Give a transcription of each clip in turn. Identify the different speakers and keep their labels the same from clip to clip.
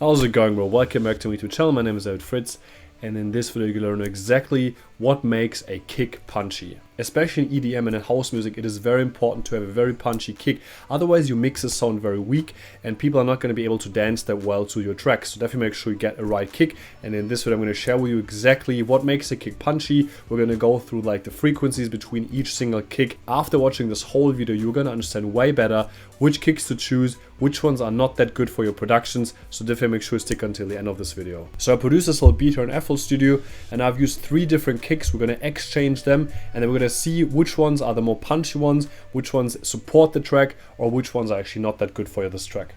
Speaker 1: How's it going, bro? Welcome back to my YouTube channel. My name is Fritz, and in this video you'll learn exactly what makes a kick punchy. Especially in EDM and in house music, it is very important to have a very punchy kick. Otherwise your mixes sound very weak and people are not going to be able to dance that well to your tracks. So definitely make sure you get a right kick. And in this video I'm going to share with you exactly what makes a kick punchy. We're going to go through like the frequencies between each single kick. After watching this whole video you're going to understand way better which kicks to choose, which ones are not that good for your productions. So definitely make sure you stick until the end of this video. So I produced this little beat here in FL Studio and I've used 3 different kicks. We're going to exchange them and then we're going to see which ones are the more punchy ones, which ones support the track, or which ones are actually not that good for this track.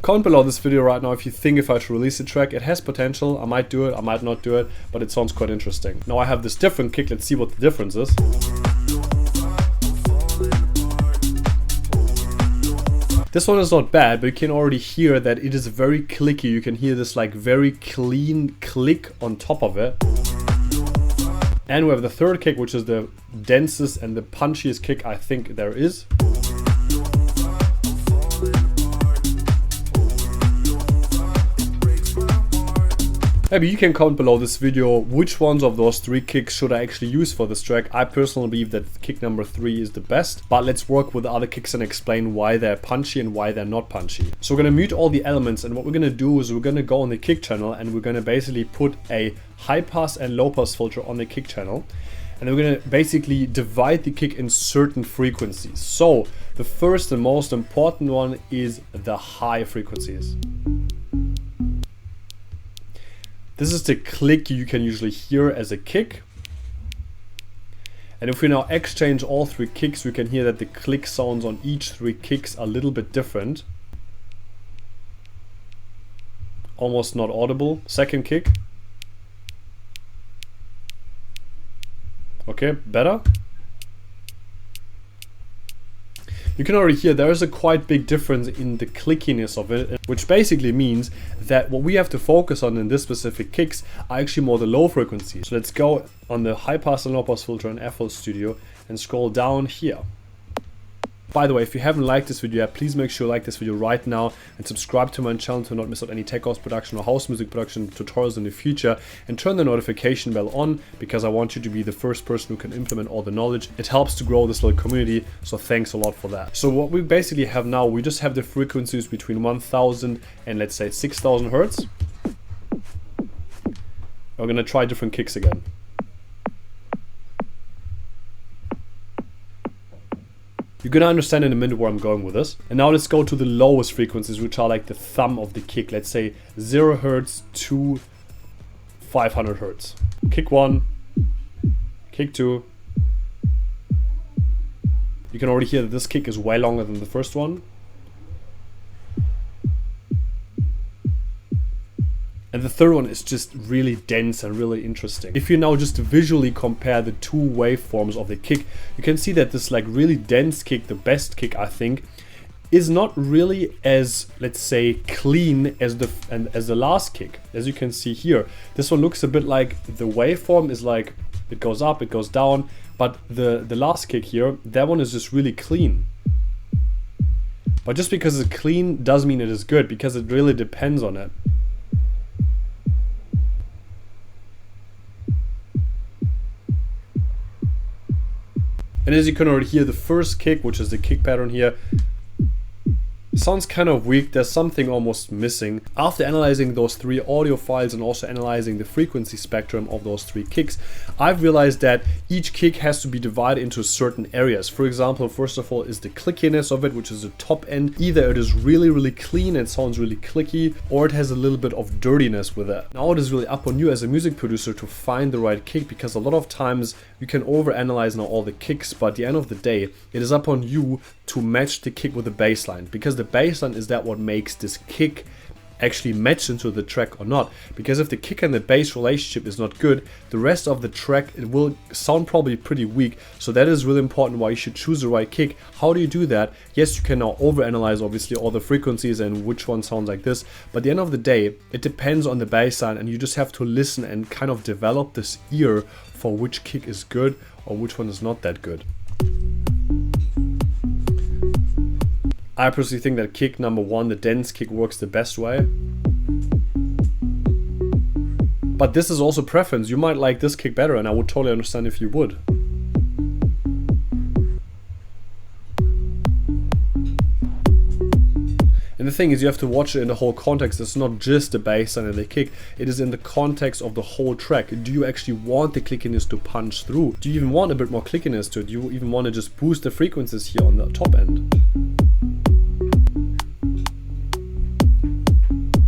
Speaker 1: Comment below this video right now if you think if I should release the track. It has potential. I might do it, I might not do it, but it sounds quite interesting. Now I have this different kick. Let's see what the difference is. This one is not bad, but you can already hear that it is very clicky. You can hear this like very clean click on top of it. And we have the third kick, which is the densest and the punchiest kick I think there is. Maybe you can comment below this video which ones of those 3 kicks should I actually use for this track. I personally believe that kick number 3 is the best, but let's work with the other kicks and explain why they're punchy and why they're not punchy. So we're going to mute all the elements, and what we're going to do is we're going to go on the kick channel and we're going to basically put a high pass and low pass filter on the kick channel. And then we're going to basically divide the kick in certain frequencies. So the first and most important one is the high frequencies. This is the click you can usually hear as a kick. And if we now exchange all 3 kicks, we can hear that the click sounds on each 3 kicks are a little bit different. Almost not audible. Second kick. Okay, better. You can already hear there is a quite big difference in the clickiness of it, which basically means that what we have to focus on in this specific kicks are actually more the low frequencies. So let's go on the high pass and low pass filter in FL Studio and scroll down here. By the way, if you haven't liked this video yet, please make sure you like this video right now and subscribe to my channel to not miss out any tech house production or house music production tutorials in the future, and turn the notification bell on because I want you to be the first person who can implement all the knowledge. It helps to grow this little community, so thanks a lot for that. So what we basically have now, we just have the frequencies between 1000 and let's say 6000 Hertz. We're gonna try different kicks again. You're gonna understand in a minute where I'm going with this. And now let's go to the lowest frequencies, which are like the thumb of the kick. Let's say 0 Hertz to 500 Hertz. Kick 1, kick 2. You can already hear that this kick is way longer than the first one. And the third one is just really dense and really interesting. If you now just visually compare the 2 waveforms of the kick, you can see that this like really dense kick, the best kick I think, is not really as, let's say, clean as the last kick. As you can see here, this one looks a bit like the waveform is like, it goes up, it goes down, but the last kick here, that one is just really clean. But just because it's clean doesn't mean it is good, because it really depends on it. And as you can already hear, the first kick, which is the kick pattern here, sounds kind of weak. There's something almost missing. After analyzing those 3 audio files and also analyzing the frequency spectrum of those 3 kicks, I've realized that each kick has to be divided into certain areas. For example, first of all is the clickiness of it, which is the top end. Either it is really clean and sounds really clicky, or it has a little bit of dirtiness with it. Now it is really up on you as a music producer to find the right kick, because a lot of times you can overanalyze now all the kicks, but at the end of the day, it is up on you to match the kick with the bass line, because the bass line is that what makes this kick actually match into the track or not. Because if the kick and the bass relationship is not good, the rest of the track, it will sound probably pretty weak. So that is really important why you should choose the right kick. How do you do that? Yes, you can now overanalyze obviously all the frequencies and which one sounds like this, but at the end of the day, it depends on the bass line, and you just have to listen and kind of develop this ear for which kick is good or which one is not that good. I personally think that kick number one, the dense kick, works the best way. But this is also preference. You might like this kick better, and I would totally understand if you would. And the thing is, you have to watch it in the whole context. It's not just the bass line and the kick. It is in the context of the whole track. Do you actually want the clickiness to punch through? Do you even want a bit more clickiness to it? Do you even want to just boost the frequencies here on the top end?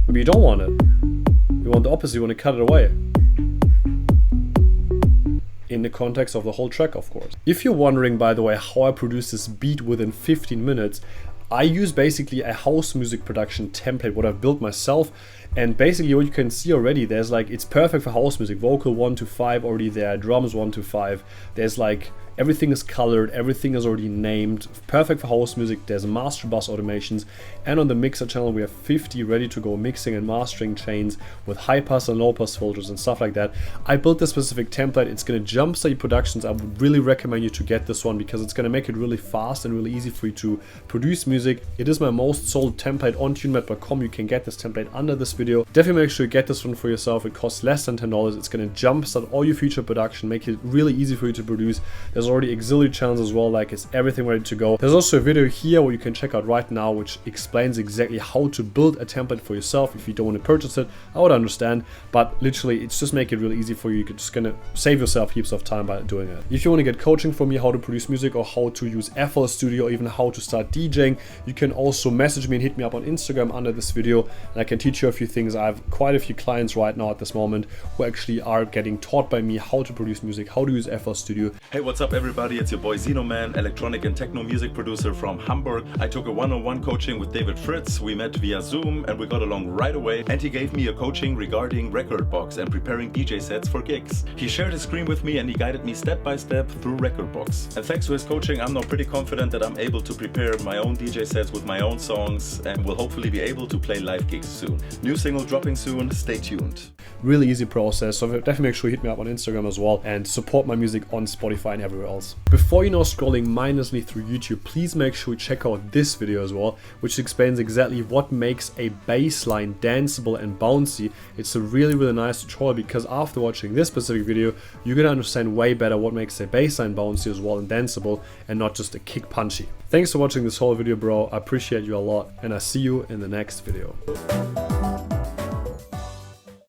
Speaker 1: Maybe you don't want it. You want the opposite. You want to cut it away. In the context of the whole track, of course. If you're wondering, by the way, how I produce this beat within 15 minutes, I use basically a house music production template, what I've built myself, and basically what you can see already, there's like, it's perfect for house music, vocal 1 to 5 already there, drums 1 to 5, there's like, everything is colored, everything is already named, perfect for house music, there's master bus automations, and on the mixer channel we have 50 ready to go mixing and mastering chains with high pass and low pass filters and stuff like that. I built this specific template. It's going to jumpstart your productions. I would really recommend you to get this one because it's going to make it really fast and really easy for you to produce music. It is my most sold template on tunemap.com. You can get this template under this video. Definitely make sure you get this one for yourself. It costs less than $10. It's going to jumpstart all your future production, make it really easy for you to produce. There's already auxiliary channels as well, like it's everything ready to go. There's also a video here where you can check out right now which explains exactly how to build a template for yourself. If you don't want to purchase it, I would understand, but literally it's just make it really easy for you. You're just gonna save yourself heaps of time by doing it. If you want to get coaching from me, how to produce music or how to use FL Studio or even how to start DJing, you can also message me and hit me up on Instagram under this video, and I can teach you a few things. I have quite a few clients right now at this moment who actually are getting taught by me how to produce music, how to use FL Studio.
Speaker 2: Hey, what's up everybody? It's your boy Zeno Man, electronic and techno music producer from Hamburg. I took a one-on-one coaching with David Fritz. We met via Zoom and we got along right away, and he gave me a coaching regarding record box and preparing DJ sets for gigs. He shared his screen with me and he guided me step by step through record box. And thanks to his coaching, I'm now pretty confident that I'm able to prepare my own DJ sets with my own songs and will hopefully be able to play live gigs soon. New single dropping soon, stay tuned.
Speaker 1: Really easy process, so definitely make sure you hit me up on Instagram as well and support my music on Spotify and everywhere else. Before you know scrolling mindlessly through YouTube, please make sure you check out this video as well, which explains exactly what makes a bass line danceable and bouncy. It's a really nice tutorial because after watching this specific video, you're gonna understand way better what makes a bass line bouncy as well and danceable and not just a kick punchy. Thanks for watching this whole video, bro. I appreciate you a lot, and I see you in the next video.